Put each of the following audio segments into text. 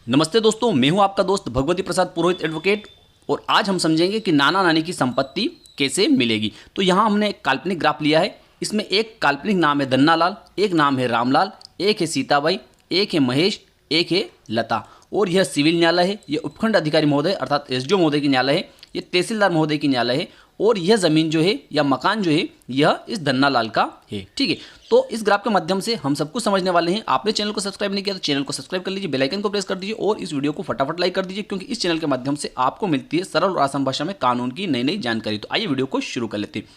नमस्ते दोस्तों, मैं हूं आपका दोस्त भगवती प्रसाद पुरोहित एडवोकेट। और आज हम समझेंगे कि नाना नानी की संपत्ति कैसे मिलेगी। तो यहाँ हमने एक काल्पनिक ग्राफ लिया है। इसमें एक काल्पनिक नाम है धन्नालाल, एक नाम है रामलाल, एक है सीताबाई, एक है महेश, एक है लता। और यह सिविल न्यायालय है, यह उपखंड अधिकारी महोदय अर्थात एसडीओ महोदय की न्यायालय है, यह तहसीलदार महोदय की न्यायालय है। और यह ज़मीन जो है या मकान जो है यह इस धन्नालाल का है। ठीक है, तो इस ग्राफ के माध्यम से हम सब कुछ समझने वाले हैं। आपने चैनल को सब्सक्राइब नहीं किया तो चैनल को सब्सक्राइब कर लीजिए, बेल आइकन को प्रेस कर दीजिए और इस वीडियो को फटाफट लाइक कर दीजिए, क्योंकि इस चैनल के माध्यम से आपको मिलती है सरल और आसान भाषा में कानून की नई नई जानकारी। तो आइए वीडियो को शुरू कर लेते हैं।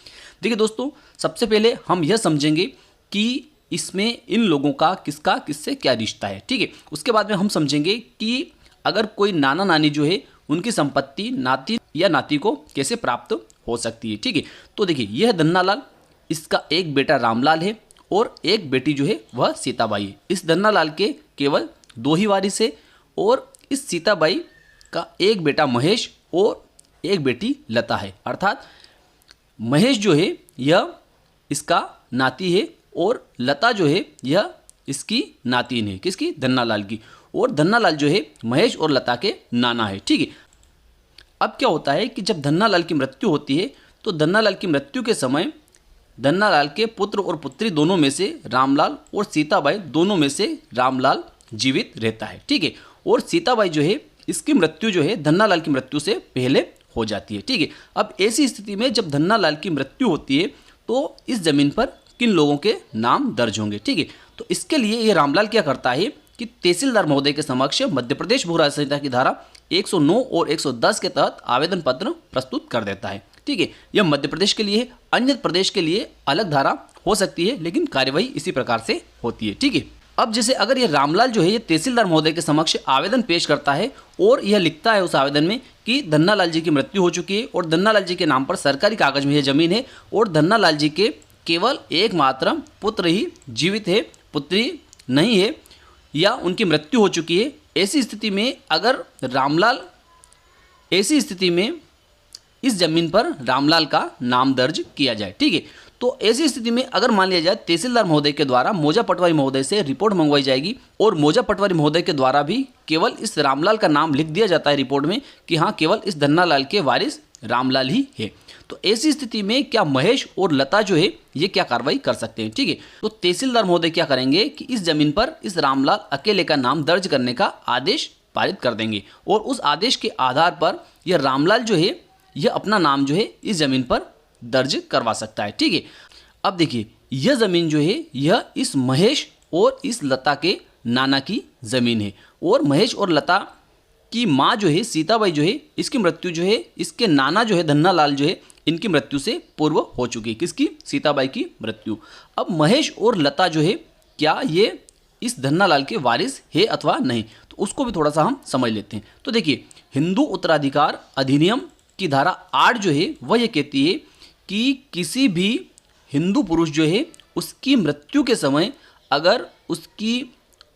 देखिए दोस्तों, सबसे पहले हम यह समझेंगे कि इसमें इन लोगों का किसका किससे क्या रिश्ता है। ठीक है, उसके बाद में हम समझेंगे कि अगर कोई नाना नानी जो है उनकी संपत्ति नाती या नाती को कैसे प्राप्त हो सकती है। ठीक है, तो देखिए यह धन्नालाल, इसका एक बेटा रामलाल है और एक बेटी जो है वह सीताबाई है। इस धन्नालाल के केवल दो ही वारिस है और इस सीताबाई का एक बेटा महेश और एक बेटी लता है। अर्थात महेश जो है यह इसका नाती है और लता जो है यह इसकी नातिन है। किसकी? धन्नालाल की। और धन्नालाल जो है महेश और लता के नाना है। ठीक है, अब क्या होता है कि जब धन्नालाल की मृत्यु होती है तो धन्नालाल की मृत्यु के समय धन्नालाल के पुत्र और पुत्री दोनों में से रामलाल और सीताबाई दोनों में से रामलाल जीवित रहता है। ठीक है, और सीताबाई जो है इसकी मृत्यु जो है धन्नालाल की मृत्यु से पहले हो जाती है। ठीक है, अब ऐसी स्थिति में जब धन्नालाल की मृत्यु होती है तो इस जमीन पर किन लोगों के नाम दर्ज होंगे। ठीक है, तो इसके लिए ये रामलाल क्या करता है कि तहसीलदार महोदय के समक्ष मध्य प्रदेश भू राज्य संहिता की धारा 109 और 110 के तहत आवेदन पत्र प्रस्तुत कर देता है। ठीक है, यह मध्य प्रदेश के लिए, अन्य प्रदेश के लिए अलग धारा हो सकती है, लेकिन कार्यवाही इसी प्रकार से होती है। ठीक है, अब जैसे अगर यह रामलाल जो है ये तहसीलदार महोदय के समक्ष आवेदन पेश करता है और यह लिखता है उस आवेदन में कि धन्नालाल जी की मृत्यु हो चुकी है और धन्नालाल जी के नाम पर सरकारी कागज में यह जमीन है और धन्नालाल जी के केवल एकमात्र पुत्र ही जीवित है, पुत्री नहीं है या उनकी मृत्यु हो चुकी है। ऐसी स्थिति में अगर ऐसी स्थिति में इस जमीन पर रामलाल का नाम दर्ज किया जाए। ठीक है, तो ऐसी स्थिति में अगर मान लिया जाए तहसीलदार महोदय के द्वारा मौजा पटवारी महोदय से रिपोर्ट मंगवाई जाएगी और मौजा पटवारी महोदय के द्वारा भी केवल इस रामलाल का नाम लिख दिया जाता है रिपोर्ट में कि हाँ केवल इस धन्नालाल के वारिस रामलाल ही है। तो ऐसी स्थिति में क्या महेश और लता जो है ये क्या कार्रवाई कर सकते हैं। ठीक है, तो तहसीलदार महोदय क्या करेंगे कि इस जमीन पर इस रामलाल अकेले का नाम दर्ज करने का आदेश पारित कर देंगे और उस आदेश के आधार पर यह रामलाल जो है यह अपना नाम जो है इस जमीन पर दर्ज करवा सकता है। ठीक है, अब देखिए यह जमीन जो है यह इस महेश और इस लता के नाना की जमीन है और महेश और लता की माँ जो है सीताबाई जो है इसकी मृत्यु जो है इसके नाना जो है धन्नालाल जो है इनकी मृत्यु से पूर्व हो चुकी है। किसकी? सीताबाई की मृत्यु। अब महेश और लता जो है क्या ये इस धन्नालाल के वारिस है अथवा नहीं, तो उसको भी थोड़ा सा हम समझ लेते हैं। तो देखिए हिंदू उत्तराधिकार अधिनियम की धारा 8 जो है वह ये कहती है कि किसी भी हिंदू पुरुष जो है उसकी मृत्यु के समय अगर उसकी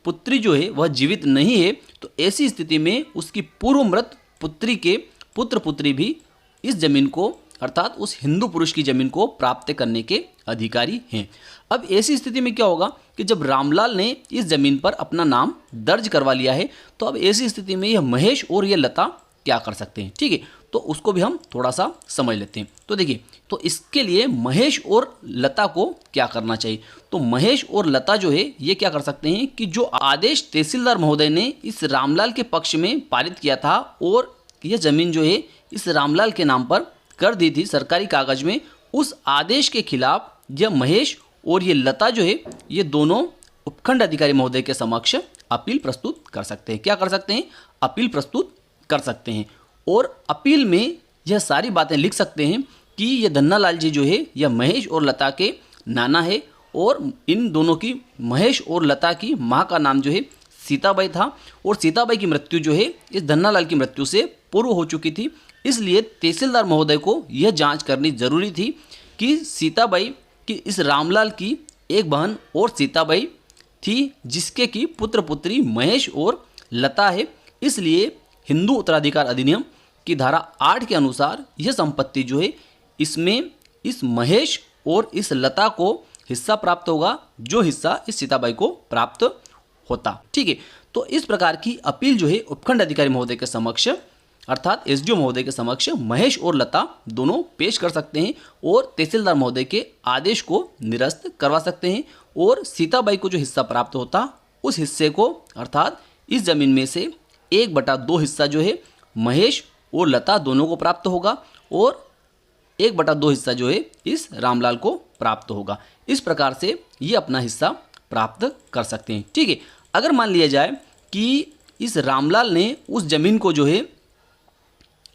पुत्री जो है वह जीवित नहीं है तो ऐसी स्थिति में उसकी पूर्व मृत पुत्री के पुत्र पुत्री भी इस जमीन को अर्थात उस हिंदू पुरुष की जमीन को प्राप्त करने के अधिकारी हैं। अब ऐसी स्थिति में क्या होगा कि जब रामलाल ने इस जमीन पर अपना नाम दर्ज करवा लिया है तो अब ऐसी स्थिति में यह महेश और यह लता क्या कर सकते हैं। ठीक है, तो उसको भी हम थोड़ा सा समझ लेते हैं। तो देखिए, तो इसके लिए महेश और लता को क्या करना चाहिए। तो महेश और लता जो है ये क्या कर सकते हैं कि जो आदेश तहसीलदार महोदय ने इस रामलाल के पक्ष में पारित किया था और यह जमीन जो है इस रामलाल के नाम पर कर दी थी सरकारी कागज में, उस आदेश के खिलाफ यह महेश और ये लता जो है ये दोनों उपखंड अधिकारी महोदय के समक्ष अपील प्रस्तुत कर सकते हैं। क्या कर सकते हैं? अपील प्रस्तुत कर सकते हैं और अपील में यह सारी बातें लिख सकते हैं कि यह धन्नालाल जी जो है यह महेश और लता के नाना है और इन दोनों की महेश और लता की माँ का नाम जो है सीताबाई था और सीताबाई की मृत्यु जो है इस धन्नालाल की मृत्यु से पूर्व हो चुकी थी। इसलिए तहसीलदार महोदय को यह जांच करनी जरूरी थी कि सीताबाई की इस रामलाल की एक बहन और सीताबाई थी जिसके की पुत्र पुत्री महेश और लता है। इसलिए हिंदू उत्तराधिकार अधिनियम की धारा 8 के अनुसार यह संपत्ति जो है इसमें इस महेश और इस लता को हिस्सा प्राप्त होगा जो हिस्सा इस सीताबाई को प्राप्त होता। ठीक है, तो इस प्रकार की अपील जो है उपखंड अधिकारी महोदय के समक्ष अर्थात एसडीओ महोदय के समक्ष महेश और लता दोनों पेश कर सकते हैं और तहसीलदार महोदय के आदेश को निरस्त करवा सकते हैं और सीताबाई को जो हिस्सा प्राप्त होता उस हिस्से को अर्थात इस जमीन में से 1/2 हिस्सा जो है महेश और लता दोनों को प्राप्त होगा और 1/2 हिस्सा जो है इस रामलाल को प्राप्त होगा। इस प्रकार से ये अपना हिस्सा प्राप्त कर सकते हैं। ठीक है, अगर मान लिया जाए कि इस रामलाल ने उस जमीन को जो है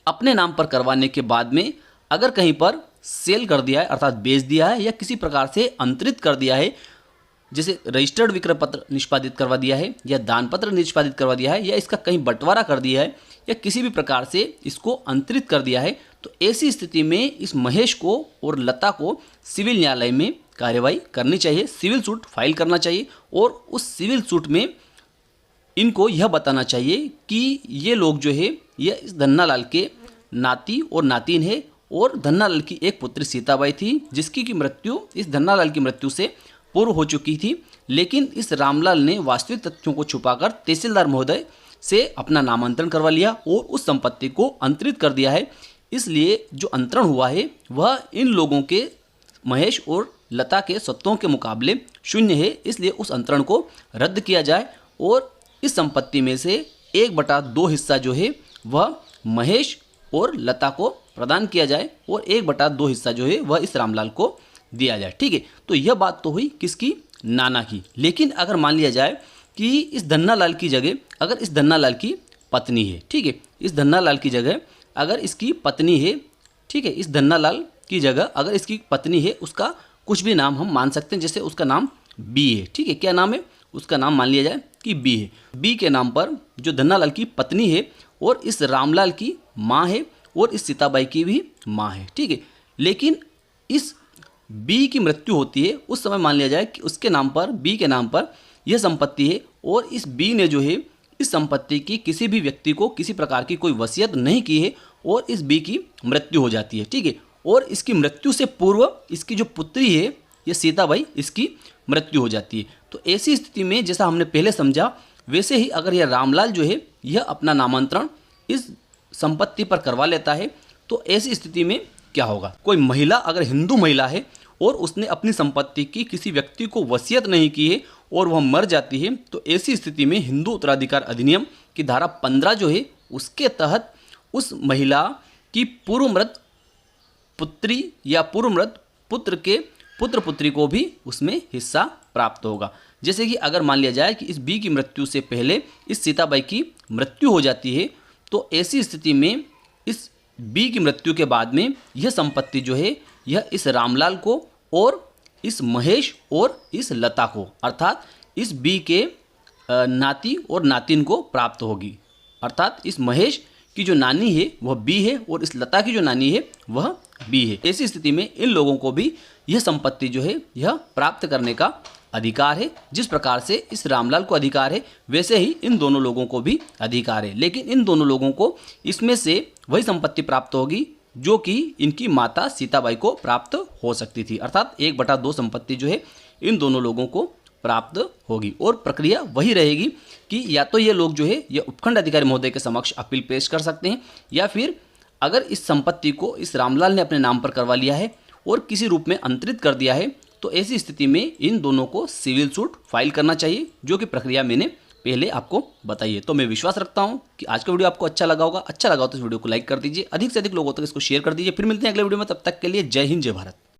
अपने नाम पर करवाने के बाद में अगर कहीं पर सेल कर दिया है अर्थात बेच दिया है या किसी प्रकार से अंतरित कर दिया है, जैसे रजिस्टर्ड विक्रय पत्र निष्पादित करवा दिया है या दान पत्र निष्पादित करवा दिया है या इसका कहीं बंटवारा कर दिया है या किसी भी प्रकार से इसको अंतरित कर दिया है, तो ऐसी स्थिति में इस महेश को और लता को सिविल न्यायालय में कार्यवाही करनी चाहिए, सिविल सूट फाइल करना चाहिए और उस सिविल सूट में इनको यह बताना चाहिए कि ये लोग जो है यह इस धन्नालाल के नाती और नातिन है और धन्नालाल की एक पुत्री सीताबाई थी जिसकी की मृत्यु इस धन्नालाल की मृत्यु से पूर्व हो चुकी थी, लेकिन इस रामलाल ने वास्तविक तथ्यों को छुपाकर तहसीलदार महोदय से अपना नामांतरण करवा लिया और उस संपत्ति को अंतरित कर दिया है। इसलिए जो अंतरण हुआ है वह इन लोगों के महेश और लता के स्वत्वों के मुकाबले शून्य है, इसलिए उस अंतरण को रद्द किया जाए और इस संपत्ति में से 1/2 हिस्सा जो है वह महेश और लता को प्रदान किया जाए और 1/2 हिस्सा जो है वह इस रामलाल को दिया जाए। ठीक है, तो यह बात तो हुई किसकी, नाना की। लेकिन अगर मान लिया जाए कि इस धन्नालाल की जगह अगर इस धन्नालाल की पत्नी है, ठीक है, इस धन्नालाल की जगह अगर इसकी पत्नी है, ठीक है, इस धन्नालाल की जगह अगर इसकी पत्नी है, उसका कुछ भी नाम हम मान सकते हैं, जैसे उसका नाम बी है। ठीक है, क्या नाम है, उसका नाम मान लिया जाए कि बी है। बी के नाम पर जो धन्नालाल की पत्नी है और इस रामलाल की माँ है और इस सीताबाई की भी माँ है। ठीक है, लेकिन इस बी की मृत्यु होती है उस समय मान लिया जाए कि उसके नाम पर, बी के नाम पर यह संपत्ति है और इस बी ने जो है इस संपत्ति की किसी भी व्यक्ति को किसी प्रकार की कोई वसीयत नहीं की है और इस बी की मृत्यु हो जाती है। ठीक है, और इसकी मृत्यु से पूर्व इसकी जो पुत्री है ये सीताबाई, इसकी मृत्यु हो जाती है। तो ऐसी स्थिति में जैसा हमने पहले समझा वैसे ही अगर यह रामलाल जो है यह अपना नामांतरण इस संपत्ति पर करवा लेता है तो ऐसी स्थिति में क्या होगा, कोई महिला अगर हिंदू महिला है और उसने अपनी संपत्ति की किसी व्यक्ति को वसीयत नहीं की है और वह मर जाती है, तो ऐसी स्थिति में हिंदू उत्तराधिकार अधिनियम की धारा 15 जो है उसके तहत उस महिला की पूर्व मृत पुत्री या पूर्व मृत पुत्र के पुत्र पुत्री को भी उसमें हिस्सा प्राप्त होगा। जैसे कि अगर मान लिया जाए कि इस बी की मृत्यु से पहले इस सीताबाई की मृत्यु हो जाती है, तो ऐसी स्थिति में इस बी की मृत्यु के बाद में यह संपत्ति जो है यह इस रामलाल को और इस महेश और इस लता को अर्थात इस बी के नाती और नातिन को प्राप्त होगी। अर्थात इस महेश की जो नानी है वह बी है और इस लता की जो नानी है वह बी है। ऐसी स्थिति में इन लोगों को भी यह संपत्ति जो है यह प्राप्त करने का अधिकार है। जिस प्रकार से इस रामलाल को अधिकार है वैसे ही इन दोनों लोगों को भी अधिकार है, लेकिन इन दोनों लोगों को इसमें से वही संपत्ति प्राप्त होगी जो कि इनकी माता सीताबाई को प्राप्त हो सकती थी। अर्थात 1/2 संपत्ति जो है इन दोनों लोगों को प्राप्त होगी और प्रक्रिया वही रहेगी कि या तो ये लोग जो है ये उपखंड अधिकारी महोदय के समक्ष अपील पेश कर सकते हैं या फिर अगर इस संपत्ति को इस रामलाल ने अपने नाम पर करवा लिया है और किसी रूप में अंतरित कर दिया है, तो ऐसी स्थिति में इन दोनों को सिविल सूट फाइल करना चाहिए, जो कि प्रक्रिया मैंने पहले आपको बताई है। तो मैं विश्वास रखता हूं कि आज का वीडियो आपको अच्छा लगा होगा। अच्छा लगा हो तो इस वीडियो को लाइक कर दीजिए, अधिक से अधिक लोगों तक इसको शेयर कर दीजिए। फिर मिलते हैं अगले वीडियो में, तब तक के लिए जय हिंद जय भारत।